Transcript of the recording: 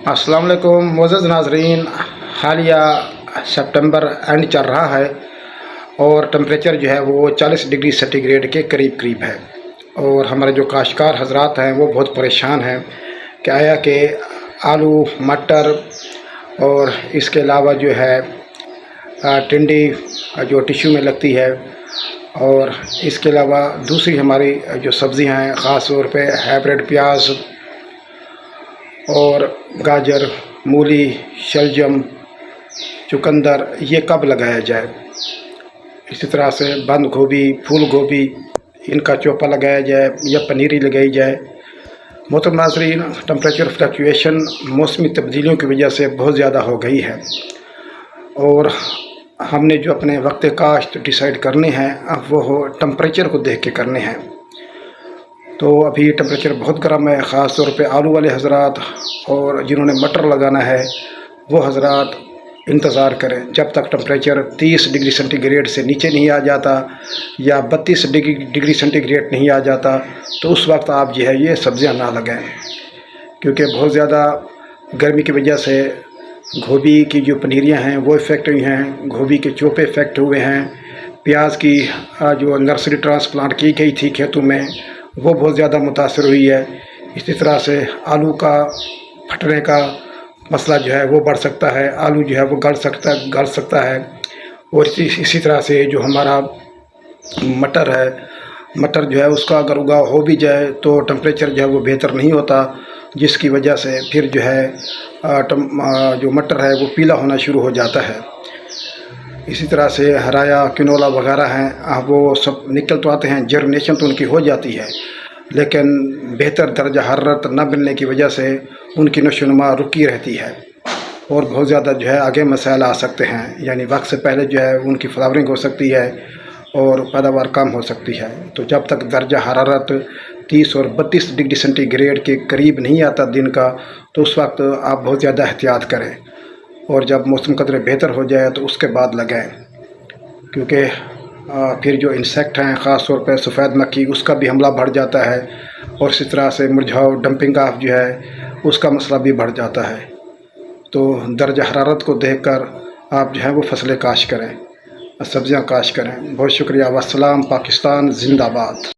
अस्सलाम वालेकुम मोअज़्ज़ज़ नाज़रीन। हालिया सितंबर एंड चल रहा है और टेम्परेचर जो है वो 40 डिग्री सेंटीग्रेड के करीब है। और हमारे जो काश्तकार हजरात हैं वो बहुत परेशान हैं कि आया कि आलू, मटर और इसके अलावा जो है टिंडी जो टिश्यू में लगती है, और इसके अलावा दूसरी हमारी जो सब्ज़ियाँ हैं, ख़ास तौर पे हाइब्रिड प्याज और गाजर, मूली, शलजम, चुकंदर, ये कब लगाया जाए। इसी तरह से बंद गोभी, फूल गोभी, इनका चोपा लगाया जाए या पनीरी लगाई जाए। मोहतरम नाज़रीन, टेम्परेचर फ्लक्चुएशन मौसमी तब्दीलियों की वजह से बहुत ज़्यादा हो गई है और हमने जो अपने वक्त काश्त डिसाइड करने हैं वो टेम्परेचर को देख के करने हैं। तो अभी टेम्परेचर बहुत गर्म है, ख़ास तौर पे आलू वाले हजरात और जिन्होंने मटर लगाना है वो हजरात इंतज़ार करें जब तक टेम्परेचर 30 डिग्री सेंटीग्रेड से नीचे नहीं आ जाता या 32 डिग्री सेंटीग्रेड नहीं आ जाता, तो उस वक्त आप जो है ये सब्ज़ियां ना लगाएं, क्योंकि बहुत ज़्यादा गर्मी की वजह से गोभी की जो पनीरियां हैं वो इफ़ेक्ट हुई हैं, गोभी के चोपे इफ़ेक्ट हुए हैं, प्याज की जो नर्सरी ट्रांसप्लांट की गई थी खेतों में वो बहुत ज़्यादा मुतासर हुई है। इसी तरह से आलू का फटने का मसला जो है वो बढ़ सकता है, आलू जो है वो गल सकता है। और इसी तरह से जो हमारा मटर है, मटर जो है उसका अगर उगाव हो भी जाए तो टेम्परेचर जो है वो बेहतर नहीं होता, जिसकी वजह से फिर जो है जो मटर है वो पीला होना शुरू हो जाता है। इसी तरह से हराया, किनोला वगैरह हैं वो सब निकल तो आते हैं, जर्मिनेशन तो उनकी हो जाती है, लेकिन बेहतर दर्जा हरारत न मिलने की वजह से उनकी नशोनुमा रुकी रहती है और बहुत ज़्यादा जो है आगे मसाइल आ सकते हैं, यानी वक्त से पहले जो है उनकी फ्लावरिंग हो सकती है और पैदावार कम हो सकती है। तो जब तक दर्जा हरारत 30 और 32 डिग्री सेंटीग्रेड के करीब नहीं आता दिन का, तो उस वक्त आप बहुत ज़्यादा एहतियात करें और जब मौसम कदरे बेहतर हो जाए तो उसके बाद लगाएं, क्योंकि फिर जो इंसेक्ट हैं, ख़ास तौर पर सफ़ेद मक्खी, उसका भी हमला बढ़ जाता है और इस तरह से मुरझाओ, डंपिंग ऑफ जो है उसका मसला भी बढ़ जाता है। तो दर्जा हरारत को देखकर आप जो है वो फसलें काश्त करें, सब्ज़ियाँ काश्त करें। बहुत शुक्रिया। वस्सलाम। पाकिस्तान ज़िंदाबाद।